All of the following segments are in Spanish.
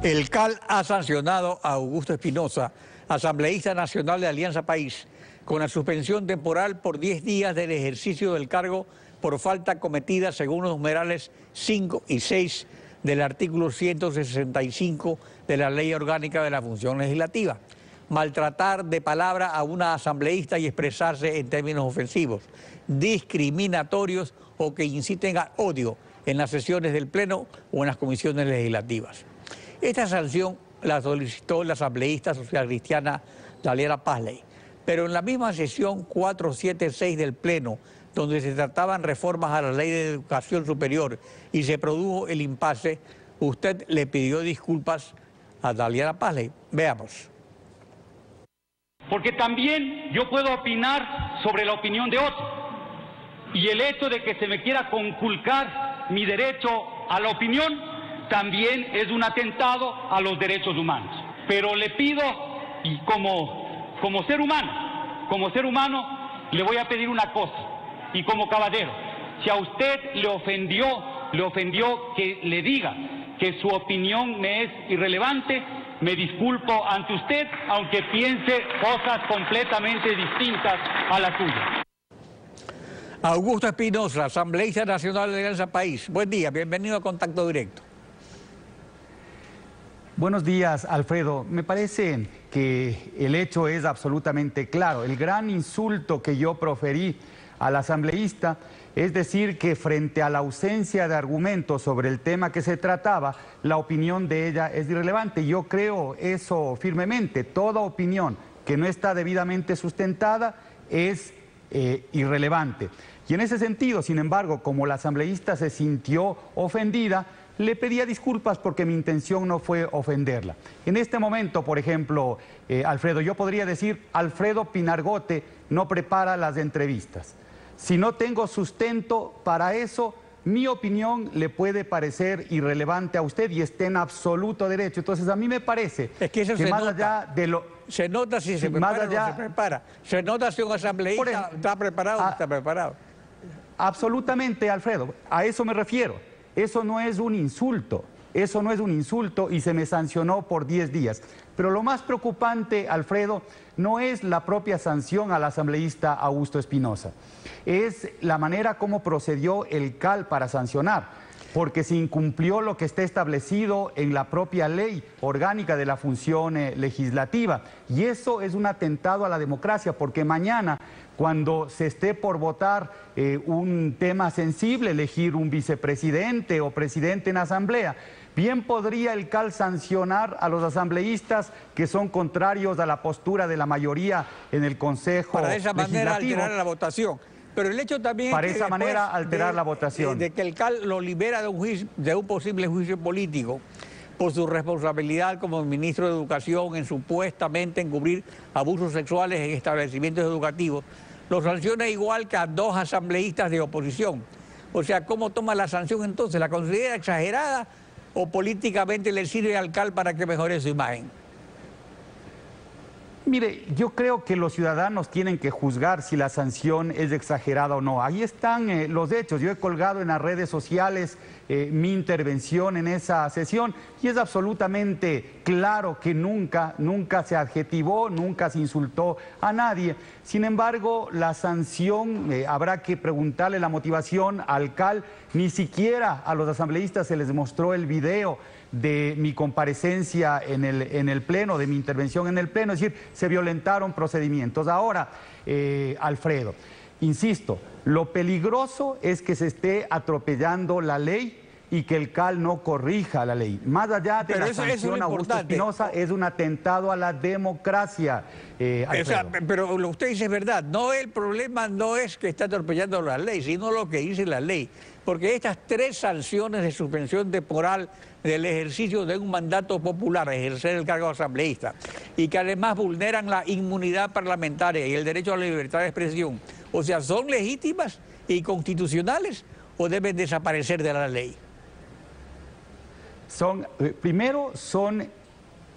El CAL ha sancionado a Augusto Espinosa, asambleísta nacional de Alianza País, con la suspensión temporal por 10 días del ejercicio del cargo por falta cometida según los numerales 5 y 6 del artículo 165 de la Ley Orgánica de la Función Legislativa. Maltratar de palabra a una asambleísta y expresarse en términos ofensivos, discriminatorios o que inciten a odio en las sesiones del Pleno o en las comisiones legislativas. Esta sanción la solicitó la asambleísta socialcristiana Daliana Pazley, pero en la misma sesión 476 del Pleno, donde se trataban reformas a la Ley de Educación Superior y se produjo el impasse, usted le pidió disculpas a Daliana Pazley. Veamos. Porque también yo puedo opinar sobre la opinión de otro. Y el hecho de que se me quiera conculcar mi derecho a la opinión también es un atentado a los derechos humanos. Pero le pido, y como ser humano, le voy a pedir una cosa. Y como caballero, si a usted le ofendió que le diga que su opinión me es irrelevante, me disculpo ante usted, aunque piense cosas completamente distintas a la suya. Augusto Espinosa, asambleísta nacional de Alianza País. Buen día, bienvenido a Contacto Directo. Buenos días, Alfredo. Me parece que el hecho es absolutamente claro. El gran insulto que yo proferí al asambleísta es decir que frente a la ausencia de argumentos sobre el tema que se trataba, la opinión de ella es irrelevante. Yo creo eso firmemente. Toda opinión que no está debidamente sustentada es irrelevante. Y en ese sentido, sin embargo, como la asambleísta se sintió ofendida, le pedía disculpas porque mi intención no fue ofenderla. En este momento, por ejemplo, Alfredo, yo podría decir, Alfredo Pinargote no prepara las entrevistas. Si no tengo sustento para eso, mi opinión le puede parecer irrelevante a usted y está en absoluto derecho. Entonces, a mí me parece que más allá de lo... Se nota si se prepara o no se prepara. Se nota si un asambleísta está preparado o no está preparado. Absolutamente, Alfredo. A eso me refiero. Eso no es un insulto. Eso no es un insulto y se me sancionó por 10 días. Pero lo más preocupante, Alfredo, no es la propia sanción al asambleísta Augusto Espinosa. Es la manera como procedió el CAL para sancionar, porque se incumplió lo que está establecido en la propia ley orgánica de la función legislativa. Y eso es un atentado a la democracia, porque mañana, cuando se esté por votar un tema sensible, elegir un vicepresidente o presidente en asamblea, bien podría el CAL sancionar a los asambleístas que son contrarios a la postura de la mayoría en el Consejo Para de esa manera Legislativo. alterar la votación. Pero el hecho también Para es que esa manera alterar la votación. De que el CAL lo libera de un posible juicio político por su responsabilidad como ministro de Educación en supuestamente encubrir abusos sexuales en establecimientos educativos, lo sanciona igual que a 2 asambleístas de oposición. O sea, ¿cómo toma la sanción entonces? ¿La considera exagerada o políticamente le sirve al CAL para que mejore su imagen? Mire, yo creo que los ciudadanos tienen que juzgar si la sanción es exagerada o no. Ahí están los hechos. Yo he colgado en las redes sociales mi intervención en esa sesión y es absolutamente claro que nunca se adjetivó, nunca se insultó a nadie. Sin embargo, la sanción, habrá que preguntarle la motivación al CAL. Ni siquiera a los asambleístas se les mostró el video de mi comparecencia en el Pleno, de mi intervención en el Pleno, es decir, se violentaron procedimientos. Ahora, Alfredo, insisto, lo peligroso es que se esté atropellando la ley y que el CAL no corrija la ley. Más allá de la sanción a Augusto Espinosa, es un atentado a la democracia, Alfredo. O sea, pero lo que usted dice es verdad. No, el problema no es que está atropellando la ley, sino lo que dice la ley. Porque estas 3 sanciones de suspensión temporal del ejercicio de un mandato popular, ejercer el cargo de asambleísta, y que además vulneran la inmunidad parlamentaria y el derecho a la libertad de expresión, o sea, ¿son legítimas y constitucionales o deben desaparecer de la ley? Primero, son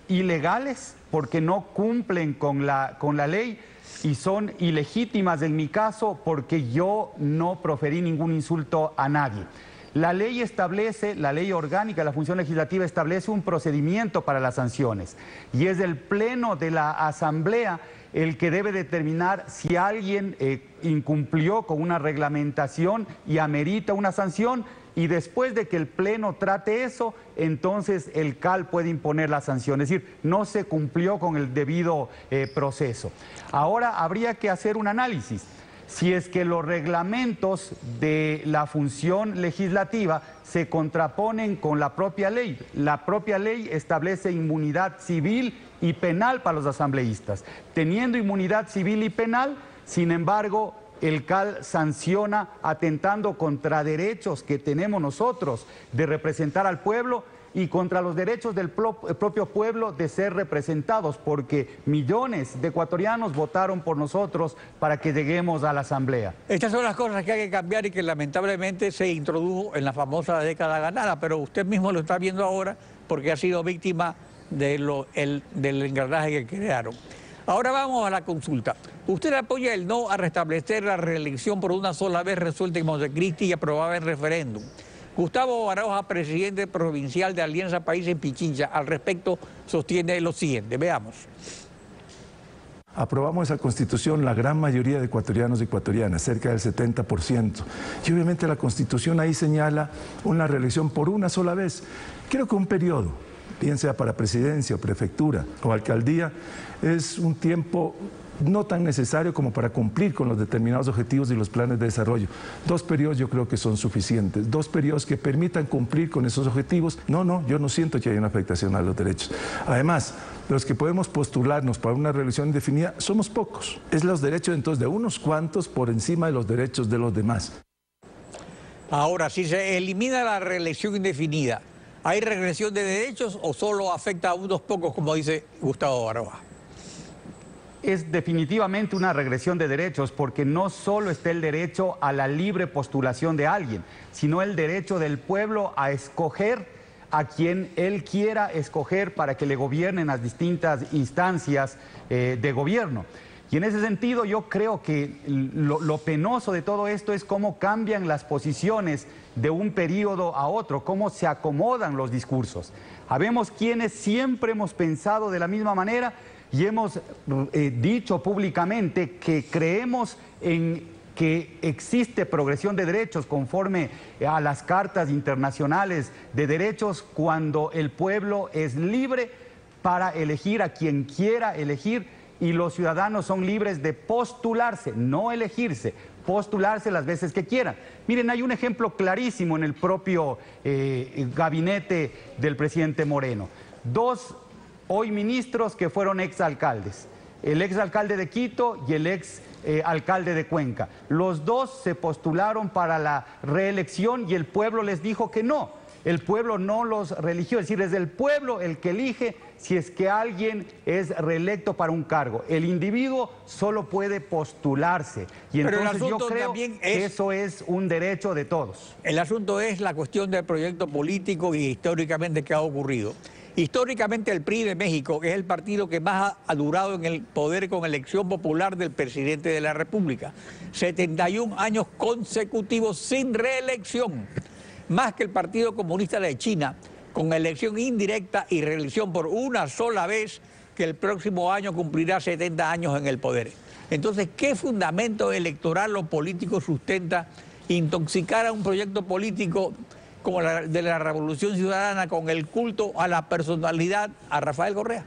ilegales porque no cumplen con la ley y son ilegítimas en mi caso porque yo no proferí ningún insulto a nadie. La ley establece, la ley orgánica de la función legislativa establece un procedimiento para las sanciones y es el pleno de la Asamblea el que debe determinar si alguien incumplió con una reglamentación y amerita una sanción, y después de que el pleno trate eso, entonces el CAL puede imponer la sanción, es decir, no se cumplió con el debido proceso. Ahora habría que hacer un análisis. Si es que los reglamentos de la función legislativa se contraponen con la propia ley establece inmunidad civil y penal para los asambleístas. Teniendo inmunidad civil y penal, sin embargo, el CAL sanciona atentando contra derechos que tenemos nosotros de representar al pueblo y contra los derechos del propio pueblo de ser representados, porque millones de ecuatorianos votaron por nosotros para que lleguemos a la Asamblea. Estas son las cosas que hay que cambiar y que lamentablemente se introdujo en la famosa década ganada, pero usted mismo lo está viendo ahora porque ha sido víctima del engranaje que crearon. Ahora vamos a la consulta. ¿Usted apoya el no a restablecer la reelección por una sola vez resuelta en Montecristi y aprobada en referéndum? Gustavo Baroja, presidente provincial de Alianza País en Pichincha, al respecto sostiene lo siguiente. Veamos. Aprobamos esa constitución la gran mayoría de ecuatorianos y ecuatorianas, cerca del 70%. Y obviamente la constitución ahí señala una reelección por una sola vez. Creo que un periodo, bien sea para presidencia o prefectura o alcaldía, es un tiempo no tan necesario como para cumplir con los determinados objetivos y los planes de desarrollo. 2 periodos yo creo que son suficientes, 2 periodos que permitan cumplir con esos objetivos. No, yo no siento que haya una afectación a los derechos. Además, los que podemos postularnos para una reelección indefinida somos pocos. Es los derechos entonces de unos cuantos por encima de los derechos de los demás. Ahora, si se elimina la reelección indefinida, ¿hay regresión de derechos o solo afecta a unos pocos, como dice Gustavo Baroja? Es definitivamente una regresión de derechos, porque no solo está el derecho a la libre postulación de alguien, sino el derecho del pueblo a escoger a quien él quiera escoger para que le gobiernen las distintas instancias de gobierno. Y en ese sentido yo creo que lo penoso de todo esto es cómo cambian las posiciones de un periodo a otro, cómo se acomodan los discursos. Habemos quienes siempre hemos pensado de la misma manera y hemos dicho públicamente que creemos en que existe progresión de derechos conforme a las cartas internacionales de derechos cuando el pueblo es libre para elegir a quien quiera elegir y los ciudadanos son libres de postularse, no elegirse, postularse las veces que quieran. Miren, hay un ejemplo clarísimo en el propio gabinete del presidente Moreno. 2 hoy ministros que fueron exalcaldes, el exalcalde de Quito y el exalcalde de Cuenca. Los 2 se postularon para la reelección y el pueblo les dijo que no. El pueblo no los reeligió, es decir, es el pueblo el que elige si es que alguien es reelecto para un cargo. El individuo solo puede postularse y entonces yo creo que eso es un derecho de todos. El asunto es la cuestión del proyecto político y históricamente qué ha ocurrido. Históricamente el PRI de México es el partido que más ha durado en el poder con elección popular del presidente de la República. 71 años consecutivos sin reelección. Más que el Partido Comunista de China, con elección indirecta y reelección por una sola vez, que el próximo año cumplirá 70 años en el poder. Entonces, ¿qué fundamento electoral o político sustenta intoxicar a un proyecto político como de la Revolución Ciudadana con el culto a la personalidad a Rafael Correa?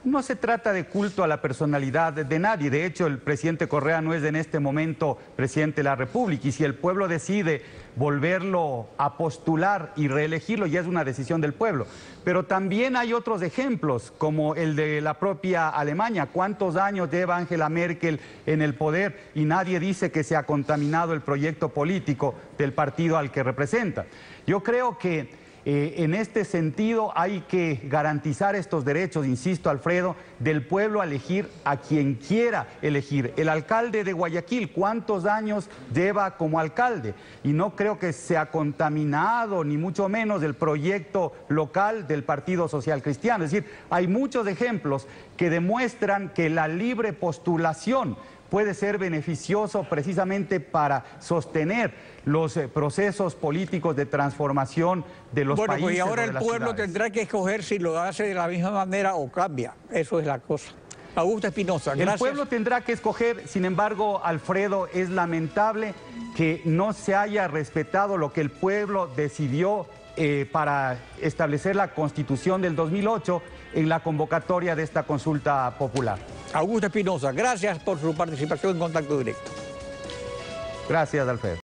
No se trata de culto a la personalidad de nadie. De hecho, el presidente Correa no es en este momento presidente de la República. Y si el pueblo decide volverlo a postular y reelegirlo, ya es una decisión del pueblo. Pero también hay otros ejemplos, como el de la propia Alemania. ¿Cuántos años lleva Angela Merkel en el poder y nadie dice que se ha contaminado el proyecto político del partido al que representa? Yo creo que en este sentido hay que garantizar estos derechos, insisto, Alfredo, del pueblo a elegir a quien quiera elegir. El alcalde de Guayaquil, ¿cuántos años lleva como alcalde? Y no creo que se ha contaminado, ni mucho menos, el proyecto local del Partido Social Cristiano. Es decir, hay muchos ejemplos que demuestran que la libre postulación puede ser beneficioso precisamente para sostener los procesos políticos de transformación de los países. Bueno, pues y ahora o de el las pueblo ciudades. tendrá que escoger si lo hace de la misma manera o cambia. Eso es la cosa. Augusto Espinosa, gracias. El pueblo tendrá que escoger, sin embargo, Alfredo, es lamentable que no se haya respetado lo que el pueblo decidió para establecer la Constitución del 2008 en la convocatoria de esta consulta popular. Augusto Espinosa, gracias por su participación en Contacto Directo. Gracias, Alfredo.